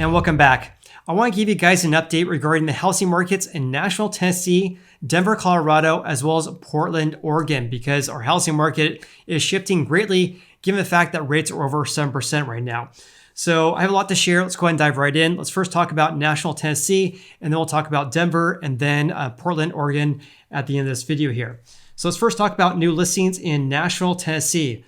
And welcome back. I want to give you guys an update regarding the housing markets in Nashville, Tennessee, Denver, Colorado, as well as Portland, Oregon, because our housing market is shifting greatly given the fact that rates are over 7% right now. So I have a lot to share. Let's go ahead and dive right in. Let's first talk about Nashville, Tennessee, and then we'll talk about Denver and then Portland, Oregon at the end of this video here. So let's first talk about new listings in Nashville, Tennessee.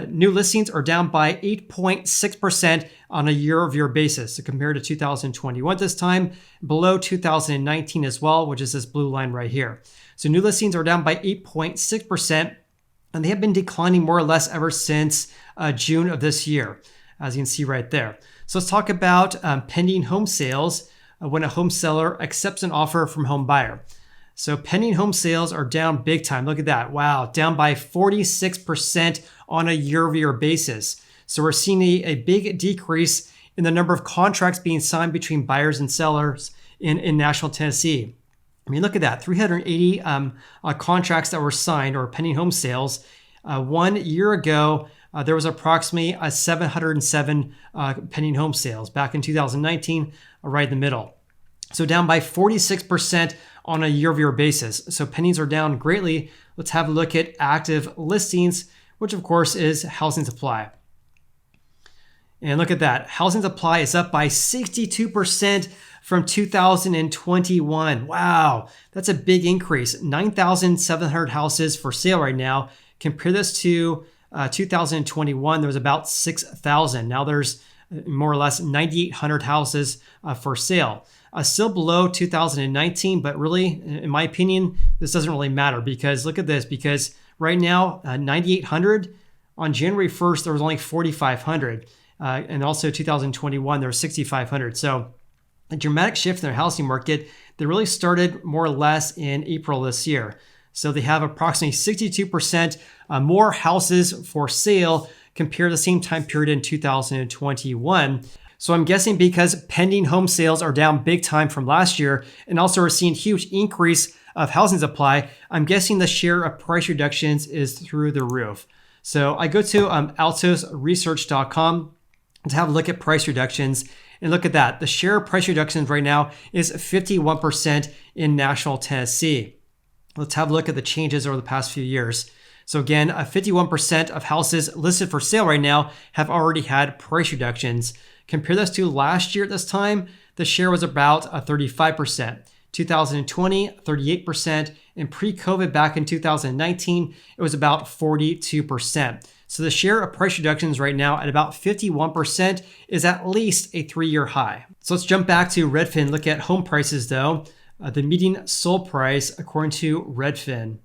New listings are down by 8.6% on a year-over-year basis. So compared to 2021 this time, below 2019 as well, which is this blue line right here. So new listings are down by 8.6%, and they have been declining more or less ever since June of this year, as you can see right there. So let's talk about pending home sales when a home seller accepts an offer from home buyer. So pending home sales are down big time. Look at that. Wow, down by 46% on a year-over-year basis. So we're seeing a big decrease in the number of contracts being signed between buyers and sellers in Nashville, Tennessee. I mean, look at that, 380 contracts that were signed or pending home sales. 1 year ago, there was approximately 707 pending home sales back in 2019, right in the middle. So down by 46% on a year-over-year basis. So pendings are down greatly. Let's have a look at active listings, which of course is housing supply. And look at that. Housing supply is up by 62% from 2021. Wow, that's a big increase. 9,700 houses for sale right now. Compare this to 2021, there was about 6,000. Now there's more or less 9,800 houses for sale. Still below 2019, but really, in my opinion, this doesn't really matter because look at this, because right now, 9,800, on January 1st, there was only 4,500. And also 2021, there was 6,500. So a dramatic shift in their housing market that really started more or less in April this year. So they have approximately 62% more houses for sale compared to the same time period in 2021. So I'm guessing because pending home sales are down big time from last year, and also we're seeing huge increase of housing supply, I'm guessing the share of price reductions is through the roof. So I go to altosresearch.com to have a look at price reductions. And look at that. The share of price reductions right now is 51% in Nashville, Tennessee. Let's have a look at the changes over the past few years. So again, 51% of houses listed for sale right now have already had price reductions. Compare this to last year at this time, the share was about 35%. 2020, 38%, and pre-COVID back in 2019, it was about 42%. So the share of price reductions right now at about 51% is at least a 3-year high. So let's jump back to Redfin, look at home prices though. The median sold price according to Redfin.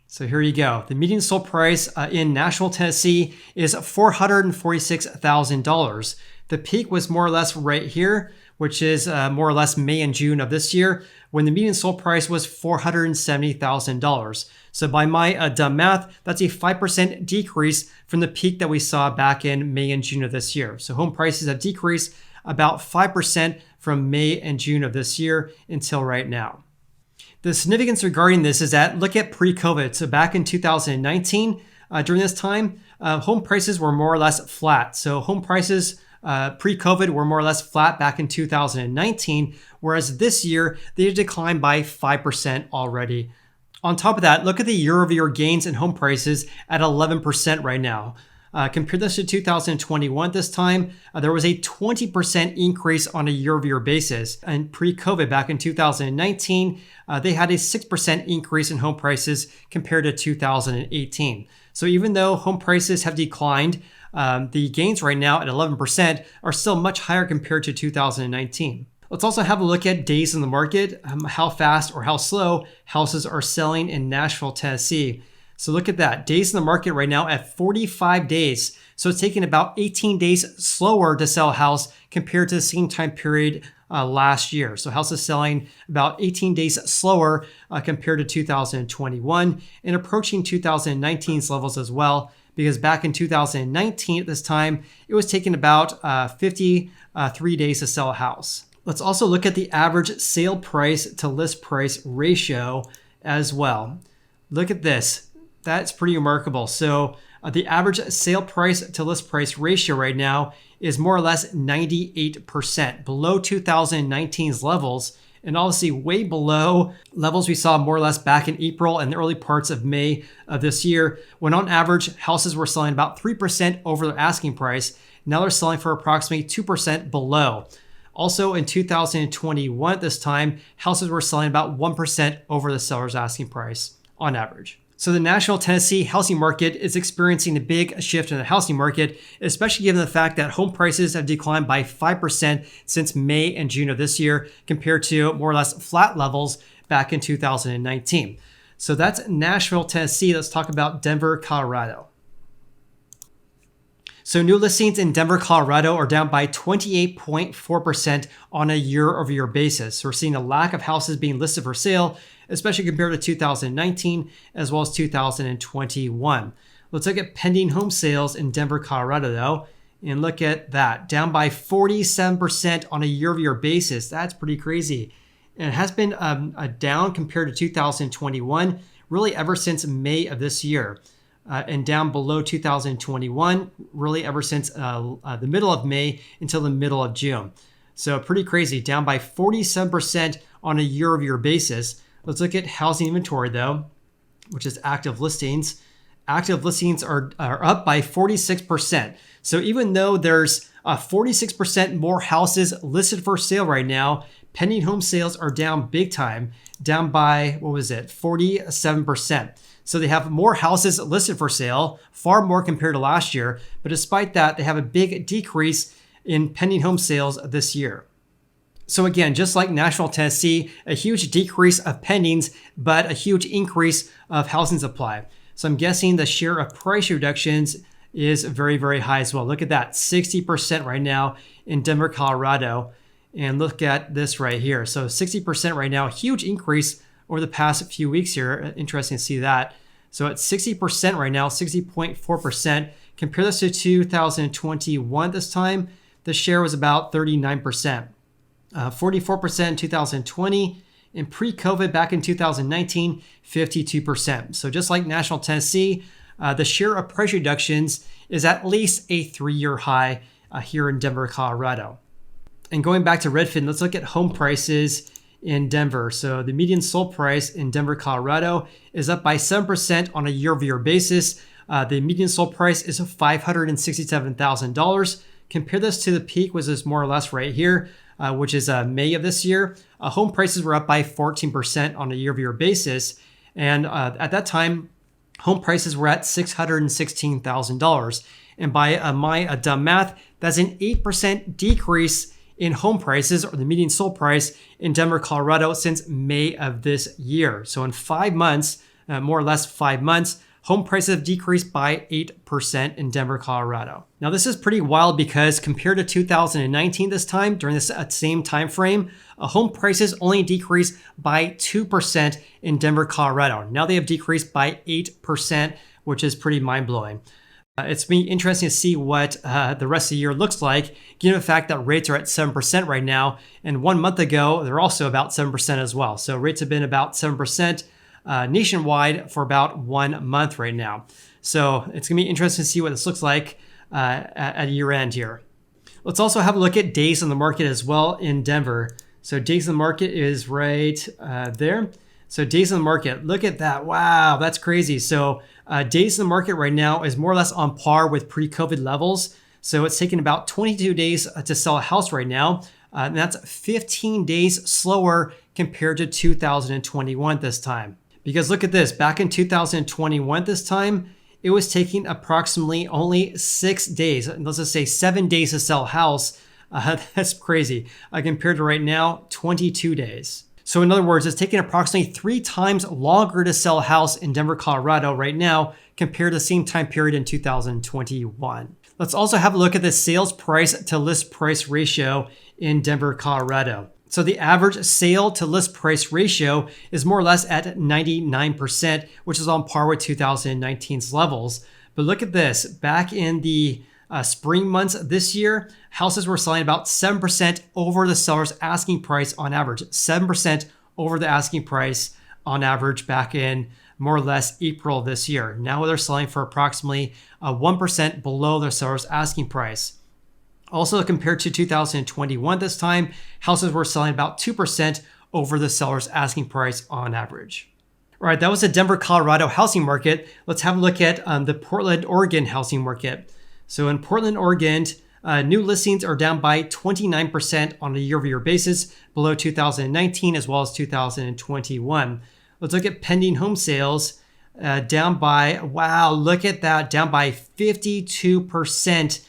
So here you go. The median sold price in Nashville, Tennessee is $446,000. The peak was more or less right here, which is more or less May and June of this year, when the median sold price was $470,000. So by my dumb math, that's a 5% decrease from the peak that we saw back in May and June of this year. So home prices have decreased about 5% from May and June of this year until right now. The significance regarding this is that look at pre-COVID. So back in 2019, during this time, home prices were more or less flat. So home prices pre-COVID were more or less flat back in 2019, whereas this year they declined by 5% already. On top of that, look at the year-over-year gains in home prices at 11% right now. Compare this to 2021 this time, there was a 20% increase on a year-over-year basis. And pre-COVID back in 2019, they had a 6% increase in home prices compared to 2018. So even though home prices have declined, the gains right now at 11% are still much higher compared to 2019. Let's also have a look at days in the market, how fast or how slow houses are selling in Nashville, Tennessee. So look at that, days in the market right now at 45 days. So it's taking about 18 days slower to sell a house compared to the same time period last year. So houses selling about 18 days slower compared to 2021 and approaching 2019's levels as well, because back in 2019 at this time, it was taking about 53 days to sell a house. Let's also look at the average sale price to list price ratio as well. Look at this. That's pretty remarkable. So The average sale price to list price ratio right now is more or less 98%, below 2019's levels, and obviously way below levels we saw more or less back in April and the early parts of May of this year, when on average, houses were selling about 3% over their asking price. Now they're selling for approximately 2% below. Also in 2021 at this time, houses were selling about 1% over the seller's asking price on average. So the Nashville, Tennessee housing market is experiencing a big shift in the housing market, especially given the fact that home prices have declined by 5% since May and June of this year, compared to more or less flat levels back in 2019. So that's Nashville, Tennessee. Let's talk about Denver, Colorado. So new listings in Denver, Colorado are down by 28.4% on a year-over-year basis. So we're seeing a lack of houses being listed for sale, especially compared to 2019 as well as 2021. Let's look at pending home sales in Denver, Colorado though, and look at that, down by 47% on a year-over-year basis. That's pretty crazy. And it has been a down compared to 2021, really ever since May of this year. And down below 2021, really ever since the middle of May until the middle of June. So pretty crazy, down by 47% on a year-over-year basis. Let's look at housing inventory though, which is active listings. Active listings are up by 46%. So even though there's 46% more houses listed for sale right now, pending home sales are down big time, down by, 47%. So they have more houses listed for sale, far more compared to last year. But despite that, they have a big decrease in pending home sales this year. So again, just like Nashville, Tennessee, a huge decrease of pendings, but a huge increase of housing supply. So I'm guessing the share of price reductions is very, very high as well. Look at that, 60% right now in Denver, Colorado. And look at this right here. So 60% right now, a huge increase over the past few weeks here. Interesting to see that. So at 60% right now, 60.4%. Compare this to 2021 this time, the share was about 39%. 44% in 2020, and pre-COVID back in 2019, 52%. So just like Nashville, Tennessee, the share of price reductions is at least a 3-year high here in Denver, Colorado. And going back to Redfin, let's look at home prices in Denver. So the median sold price in Denver, Colorado is up by 7% on a year-over-year basis. The median sold price is $567,000. Compare this to the peak, which is more or less right here, which is May of this year. Home prices were up by 14% on a year-over-year basis. And at that time, home prices were at $616,000. And by my dumb math, that's an 8% decrease in home prices, or the median sold price in Denver, Colorado since May of this year. So in 5 months, more or less 5 months, home prices have decreased by 8% in Denver, Colorado. Now this is pretty wild because compared to 2019 this time, during this same time frame, home prices only decreased by 2% in Denver, Colorado. Now they have decreased by 8%, which is pretty mind-blowing. It's been interesting to see what the rest of the year looks like, given the fact that rates are at 7% right now. And 1 month ago, they're also about 7% as well. So rates have been about 7% nationwide for about 1 month right now. So it's going to be interesting to see what this looks like at year end here. Let's also have a look at days on the market as well in Denver. So days on the market is right there. So days on the market, look at that. Wow, that's crazy. So days in the market right now is more or less on par with pre-COVID levels. So it's taking about 22 days to sell a house right now. And that's 15 days slower compared to 2021 this time. Because look at this, back in 2021 this time, it was taking approximately only 6 days, let's just say 7 days to sell a house. That's crazy. Compared to right now, 22 days. So in other words, it's taking approximately 3 times longer to sell a house in Denver, Colorado right now compared to the same time period in 2021. Let's also have a look at the sales price to list price ratio in Denver, Colorado. So the average sale to list price ratio is more or less at 99%, which is on par with 2019's levels. But look at this, back in the spring months this year, houses were selling about 7% over the seller's asking price on average, 7% over the asking price on average back in more or less April this year. Now they're selling for approximately 1% below their seller's asking price. Also, compared to 2021, this time, houses were selling about 2% over the seller's asking price on average. All right, that was the Denver, Colorado housing market. Let's have a look at the Portland, Oregon housing market. So in Portland, Oregon, new listings are down by 29% on a year-over-year basis, below 2019 as well as 2021. Let's look at pending home sales, down by, wow, look at that, down by 52%.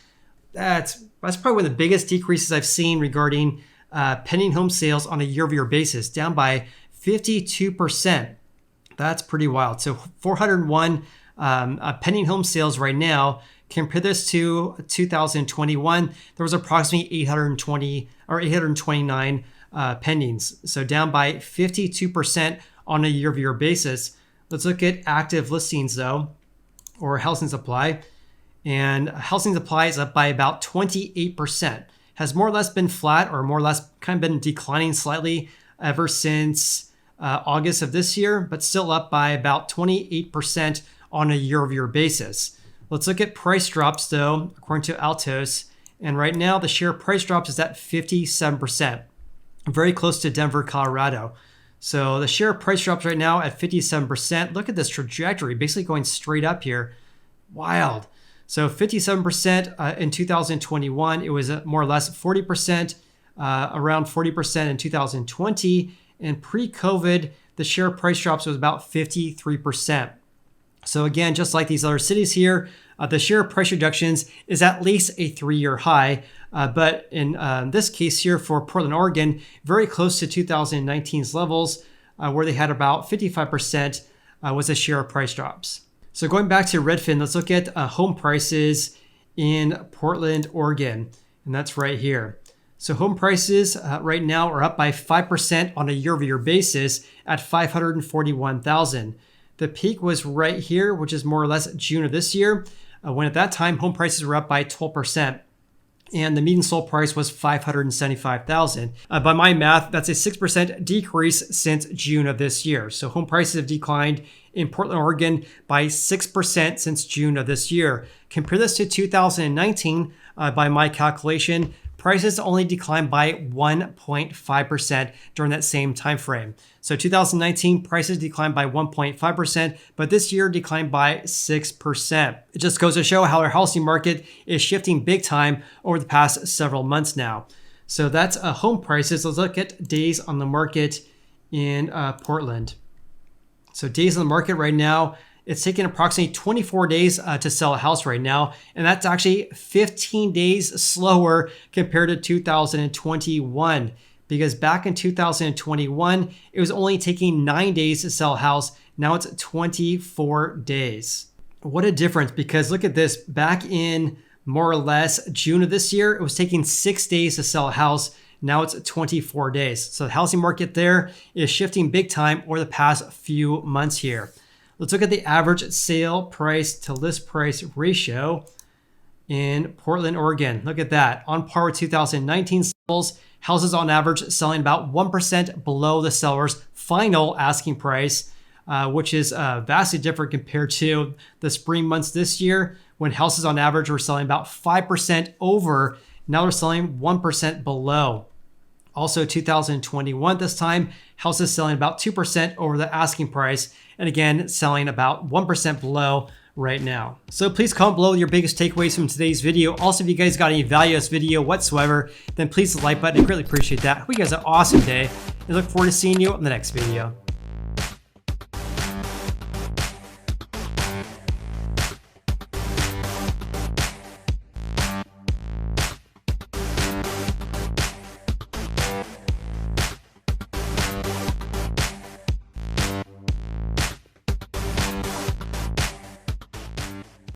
That's probably one of the biggest decreases I've seen regarding pending home sales on a year-over-year basis, down by 52%. That's pretty wild. So 401 pending home sales right now. Compare this to 2021, there was approximately 820 or 829 pendings. So down by 52% on a year-over-year basis. Let's look at active listings though, or housing supply. And housing supply is up by about 28%. Has more or less been flat or more or less kind of been declining slightly ever since August of this year, but still up by about 28% on a year-over-year basis. Let's look at price drops though, according to Altos. And right now the share price drops is at 57%, very close to Denver, Colorado. So the share price drops right now at 57%. Look at this trajectory, basically going straight up here. Wild. So 57% in 2021, it was more or less 40%, around 40% in 2020. And pre-COVID, the share price drops was about 53%. So again, just like these other cities here, the share price reductions is at least a 3-year high. But in this case here for Portland, Oregon, very close to 2019's levels, where they had about 55% was the share price drops. So going back to Redfin, let's look at home prices in Portland, Oregon, and that's right here. So home prices right now are up by 5% on a year-over-year basis at $541,000. The peak was right here, which is more or less June of this year, when at that time home prices were up by 12%. And the median sold price was $575,000. By my math, that's a 6% decrease since June of this year. So home prices have declined in Portland, Oregon by 6% since June of this year. Compare this to 2019, by my calculation, prices only declined by 1.5% during that same time frame. So 2019 prices declined by 1.5%, but this year declined by 6%. It just goes to show how our housing market is shifting big time over the past several months now. So that's home prices. Let's look at days on the market in Portland. So days on the market right now, it's taking approximately 24 days to sell a house right now. And that's actually 15 days slower compared to 2021. Because back in 2021, it was only taking 9 days to sell a house. Now it's 24 days. What a difference, because look at this. Back in more or less June of this year, it was taking 6 days to sell a house. Now it's 24 days. So the housing market there is shifting big time over the past few months here. Let's look at the average sale price to list price ratio in Portland, Oregon. Look at that. On par with 2019 levels, houses on average selling about 1% below the seller's final asking price, which is vastly different compared to the spring months this year, when houses on average were selling about 5% over. Now they're selling 1% below. Also 2021, this time, houses selling about 2% over the asking price, and again, selling about 1% below right now. So please comment below your biggest takeaways from today's video. Also, if you guys got any value in this video whatsoever, then please hit the like button. I greatly appreciate that. Hope you guys have an awesome day, and look forward to seeing you in the next video.